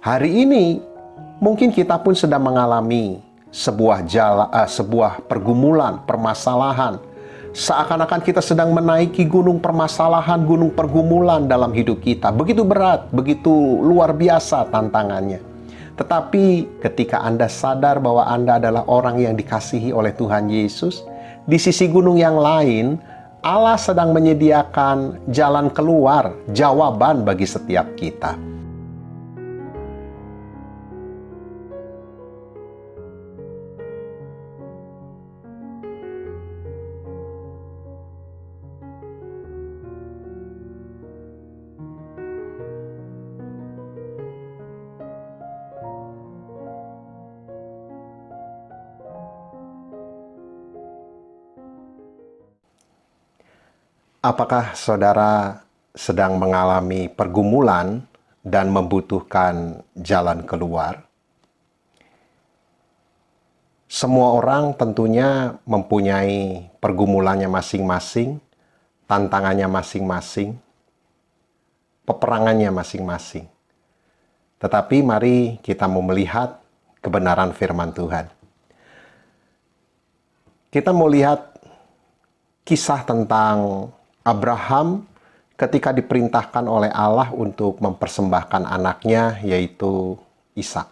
Hari ini mungkin kita pun sedang mengalami sebuah pergumulan, permasalahan. Seakan-akan kita sedang menaiki gunung permasalahan, gunung pergumulan dalam hidup kita. Begitu berat, begitu luar biasa tantangannya. Tetapi ketika Anda sadar bahwa Anda adalah orang yang dikasihi oleh Tuhan Yesus, di sisi gunung yang lain, Allah sedang menyediakan jalan keluar, jawaban bagi setiap kita. Apakah saudara sedang mengalami pergumulan dan membutuhkan jalan keluar? Semua orang tentunya mempunyai pergumulannya masing-masing, tantangannya masing-masing, peperangannya masing-masing. Tetapi mari kita mau melihat kebenaran firman Tuhan. Kita mau lihat kisah tentang Abraham ketika diperintahkan oleh Allah untuk mempersembahkan anaknya, yaitu Ishak.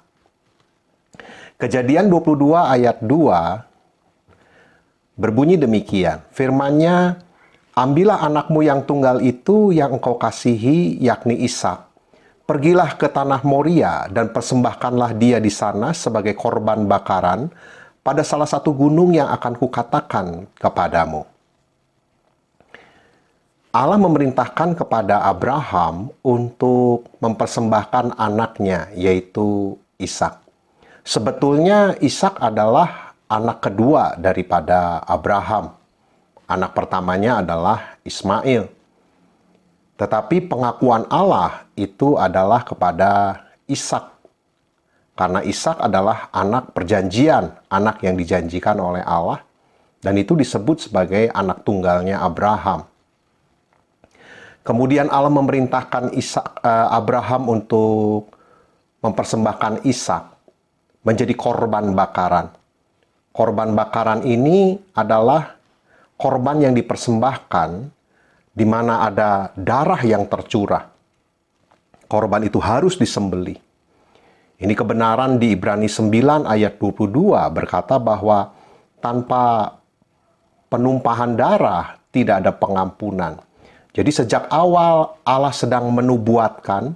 Kejadian 22 ayat 2 berbunyi demikian. Firman-Nya, ambillah anakmu yang tunggal itu yang engkau kasihi, yakni Ishak. Pergilah ke tanah Moria dan persembahkanlah dia di sana sebagai korban bakaran pada salah satu gunung yang akan kukatakan kepadamu. Allah memerintahkan kepada Abraham untuk mempersembahkan anaknya, yaitu Ishak. Sebetulnya Ishak adalah anak kedua daripada Abraham. Anak pertamanya adalah Ismail. Tetapi pengakuan Allah itu adalah kepada Ishak. Karena Ishak adalah anak perjanjian, anak yang dijanjikan oleh Allah. Dan itu disebut sebagai anak tunggalnya Abraham. Kemudian Allah memerintahkan Abraham untuk mempersembahkan Ishak menjadi korban bakaran. Korban bakaran ini adalah korban yang dipersembahkan di mana ada darah yang tercurah. Korban itu harus disembelih. Ini kebenaran di Ibrani 9 ayat 22 berkata bahwa tanpa penumpahan darah tidak ada pengampunan. Jadi sejak awal Allah sedang menubuatkan,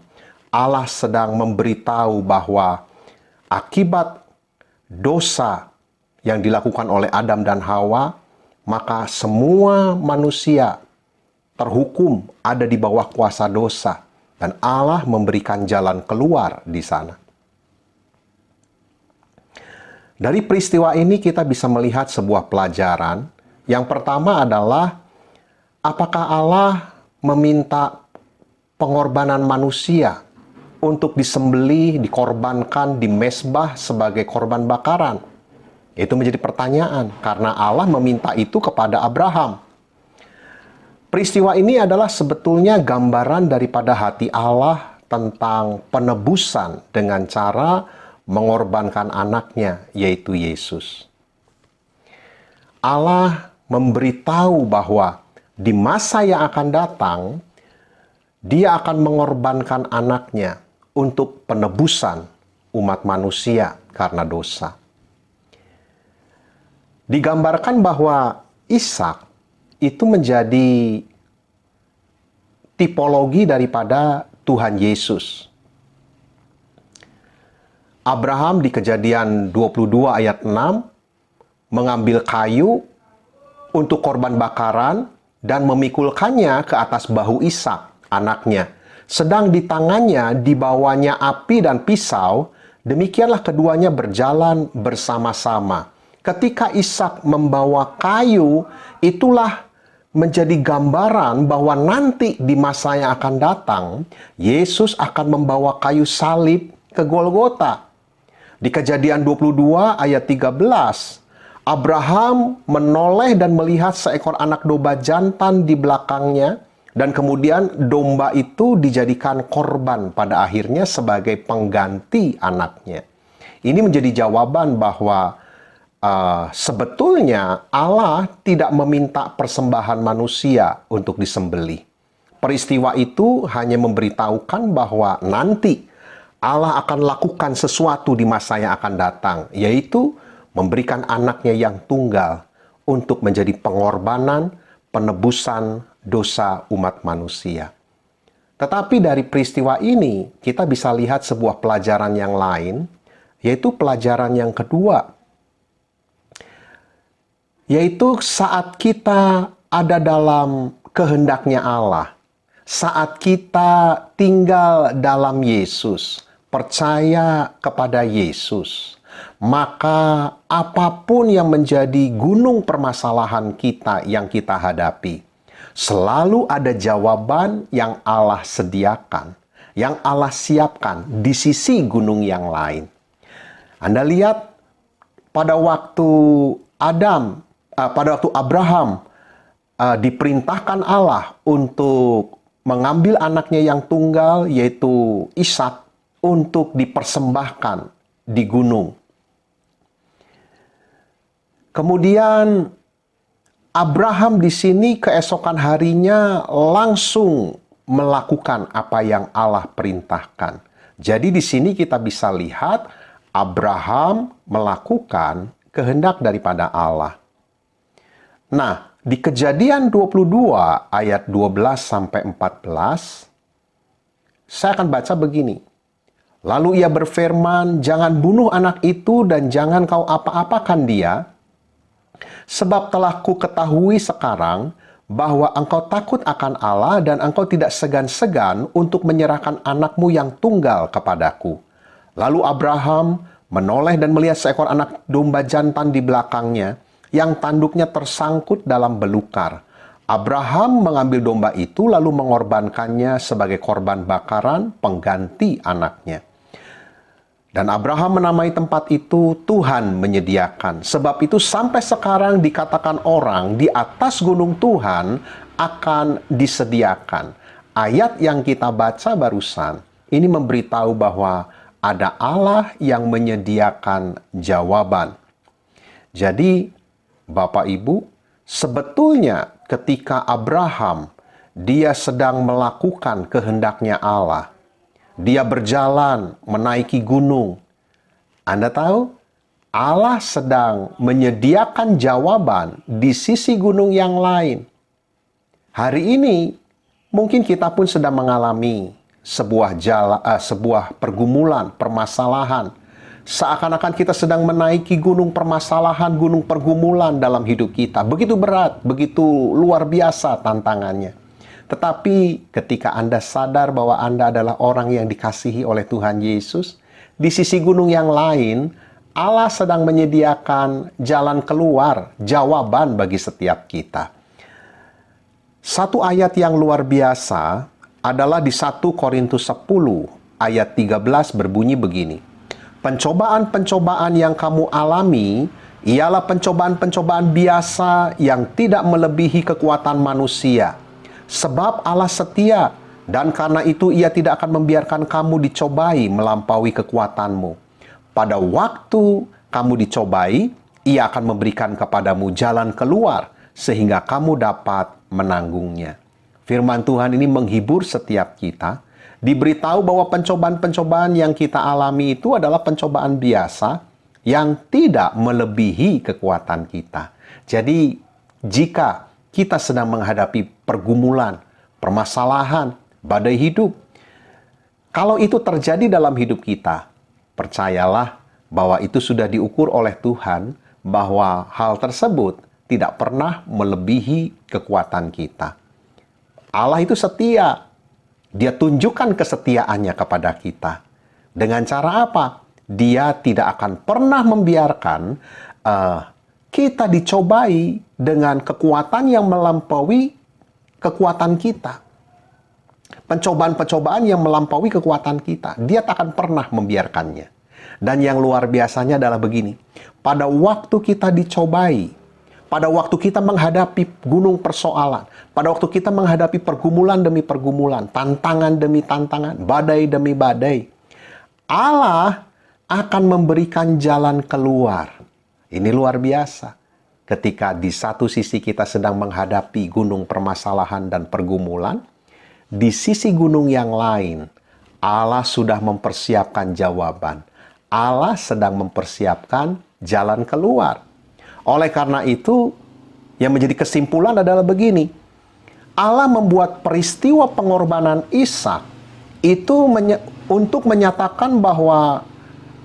Allah sedang memberitahu bahwa akibat dosa yang dilakukan oleh Adam dan Hawa, maka semua manusia terhukum ada di bawah kuasa dosa. Dan Allah memberikan jalan keluar di sana. Dari peristiwa ini kita bisa melihat sebuah pelajaran. Yang pertama adalah, apakah Allah meminta pengorbanan manusia untuk disembelih, dikorbankan di mezbah sebagai korban bakaran? Itu menjadi pertanyaan, karena Allah meminta itu kepada Abraham. Peristiwa ini adalah sebetulnya gambaran daripada hati Allah tentang penebusan dengan cara mengorbankan anaknya, yaitu Yesus. Allah memberitahu bahwa di masa yang akan datang, dia akan mengorbankan anaknya untuk penebusan umat manusia karena dosa. Digambarkan bahwa Ishak itu menjadi tipologi daripada Tuhan Yesus. Abraham di Kejadian 22 ayat 6 mengambil kayu untuk korban bakaran dan memikulkannya ke atas bahu Ishak, anaknya. Sedang di tangannya dibawanya api dan pisau, demikianlah keduanya berjalan bersama-sama. Ketika Ishak membawa kayu, itulah menjadi gambaran bahwa nanti di masa yang akan datang, Yesus akan membawa kayu salib ke Golgota. Di Kejadian 22 ayat 13, Abraham menoleh dan melihat seekor anak domba jantan di belakangnya, Dan kemudian domba itu dijadikan korban pada akhirnya sebagai pengganti anaknya. Ini menjadi jawaban bahwa sebetulnya Allah tidak meminta persembahan manusia untuk disembelih. Peristiwa itu hanya memberitahukan bahwa nanti Allah akan lakukan sesuatu di masa yang akan datang, yaitu memberikan anaknya yang tunggal untuk menjadi pengorbanan, penebusan dosa umat manusia. Tetapi dari peristiwa ini, kita bisa lihat sebuah pelajaran yang lain, yaitu pelajaran yang kedua. Yaitu saat kita ada dalam kehendaknya Allah, saat kita tinggal dalam Yesus, percaya kepada Yesus, maka apapun yang menjadi gunung permasalahan kita yang kita hadapi, selalu ada jawaban yang Allah sediakan, yang Allah siapkan di sisi gunung yang lain. Anda lihat pada waktu Abraham diperintahkan Allah untuk mengambil anaknya yang tunggal, yaitu Ishak, untuk dipersembahkan di gunung. Kemudian Abraham di sini keesokan harinya langsung melakukan apa yang Allah perintahkan. Jadi di sini kita bisa lihat Abraham melakukan kehendak daripada Allah. Nah, di Kejadian 22 ayat 12 sampai 14, saya akan baca begini. Lalu ia berfirman, "Jangan bunuh anak itu dan jangan kau apa-apakan dia, sebab telah ku ketahui sekarang bahwa engkau takut akan Allah dan engkau tidak segan-segan untuk menyerahkan anakmu yang tunggal kepadaku." Lalu Abraham menoleh dan melihat seekor anak domba jantan di belakangnya, yang tanduknya tersangkut dalam belukar. Abraham mengambil domba itu lalu mengorbankannya sebagai korban bakaran pengganti anaknya. Dan Abraham menamai tempat itu Tuhan menyediakan. Sebab itu sampai sekarang dikatakan orang di atas gunung Tuhan akan disediakan. Ayat yang kita baca barusan ini memberitahu bahwa ada Allah yang menyediakan jawaban. Jadi Bapak Ibu, sebetulnya ketika Abraham dia sedang melakukan kehendaknya Allah, dia berjalan menaiki gunung. Anda tahu, Allah sedang menyediakan jawaban di sisi gunung yang lain. Hari ini, mungkin kita pun sedang mengalami sebuah pergumulan, permasalahan. Seakan-akan kita sedang menaiki gunung permasalahan, gunung pergumulan dalam hidup kita. Begitu berat, begitu luar biasa tantangannya. Tetapi ketika Anda sadar bahwa Anda adalah orang yang dikasihi oleh Tuhan Yesus, di sisi gunung yang lain, Allah sedang menyediakan jalan keluar, jawaban bagi setiap kita. Satu ayat yang luar biasa adalah di 1 Korintus 10 ayat 13 berbunyi begini. Pencobaan-pencobaan yang kamu alami ialah pencobaan-pencobaan biasa yang tidak melebihi kekuatan manusia. Sebab Allah setia, dan karena itu Ia tidak akan membiarkan kamu dicobai melampaui kekuatanmu. Pada waktu kamu dicobai, Ia akan memberikan kepadamu jalan keluar, sehingga kamu dapat menanggungnya. Firman Tuhan ini menghibur setiap kita. Diberitahu bahwa pencobaan-pencobaan yang kita alami itu adalah pencobaan biasa yang tidak melebihi kekuatan kita. Jadi, jika kita sedang menghadapi pergumulan, permasalahan, badai hidup, kalau itu terjadi dalam hidup kita, percayalah bahwa itu sudah diukur oleh Tuhan, bahwa hal tersebut tidak pernah melebihi kekuatan kita. Allah itu setia. Dia tunjukkan kesetiaannya kepada kita. Dengan cara apa? Dia tidak akan pernah membiarkan kita dicobai dengan kekuatan yang melampaui kekuatan kita. Pencobaan-pencobaan yang melampaui kekuatan kita. Dia tak akan pernah membiarkannya. Dan yang luar biasanya adalah begini. Pada waktu kita dicobai, pada waktu kita menghadapi gunung persoalan, pada waktu kita menghadapi pergumulan demi pergumulan, tantangan demi tantangan, badai demi badai, Allah akan memberikan jalan keluar. Ini luar biasa. Ketika di satu sisi kita sedang menghadapi gunung permasalahan dan pergumulan, di sisi gunung yang lain, Allah sudah mempersiapkan jawaban. Allah sedang mempersiapkan jalan keluar. Oleh karena itu, yang menjadi kesimpulan adalah begini. Allah membuat peristiwa pengorbanan Ishak itu untuk menyatakan bahwa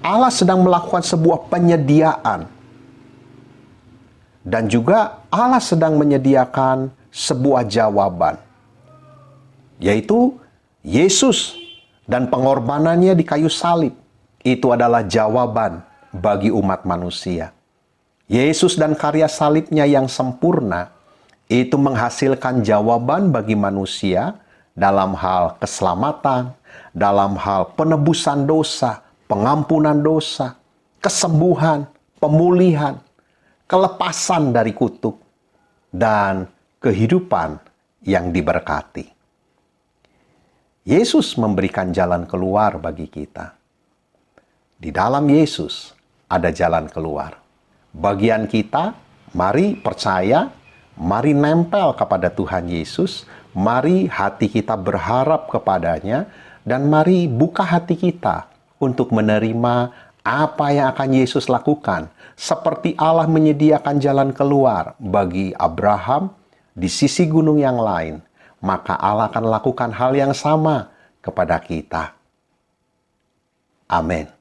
Allah sedang melakukan sebuah penyediaan. Dan juga Allah sedang menyediakan sebuah jawaban. Yaitu Yesus dan pengorbanannya di kayu salib. Itu adalah jawaban bagi umat manusia. Yesus dan karya salibnya yang sempurna itu menghasilkan jawaban bagi manusia dalam hal keselamatan, dalam hal penebusan dosa, pengampunan dosa, kesembuhan, pemulihan, kelepasan dari kutuk, dan kehidupan yang diberkati. Yesus memberikan jalan keluar bagi kita. Di dalam Yesus ada jalan keluar. Bagian kita, mari percaya, mari nempel kepada Tuhan Yesus, mari hati kita berharap kepadanya, dan mari buka hati kita untuk menerima apa yang akan Yesus lakukan. Seperti Allah menyediakan jalan keluar bagi Abraham di sisi gunung yang lain, maka Allah akan lakukan hal yang sama kepada kita. Amin.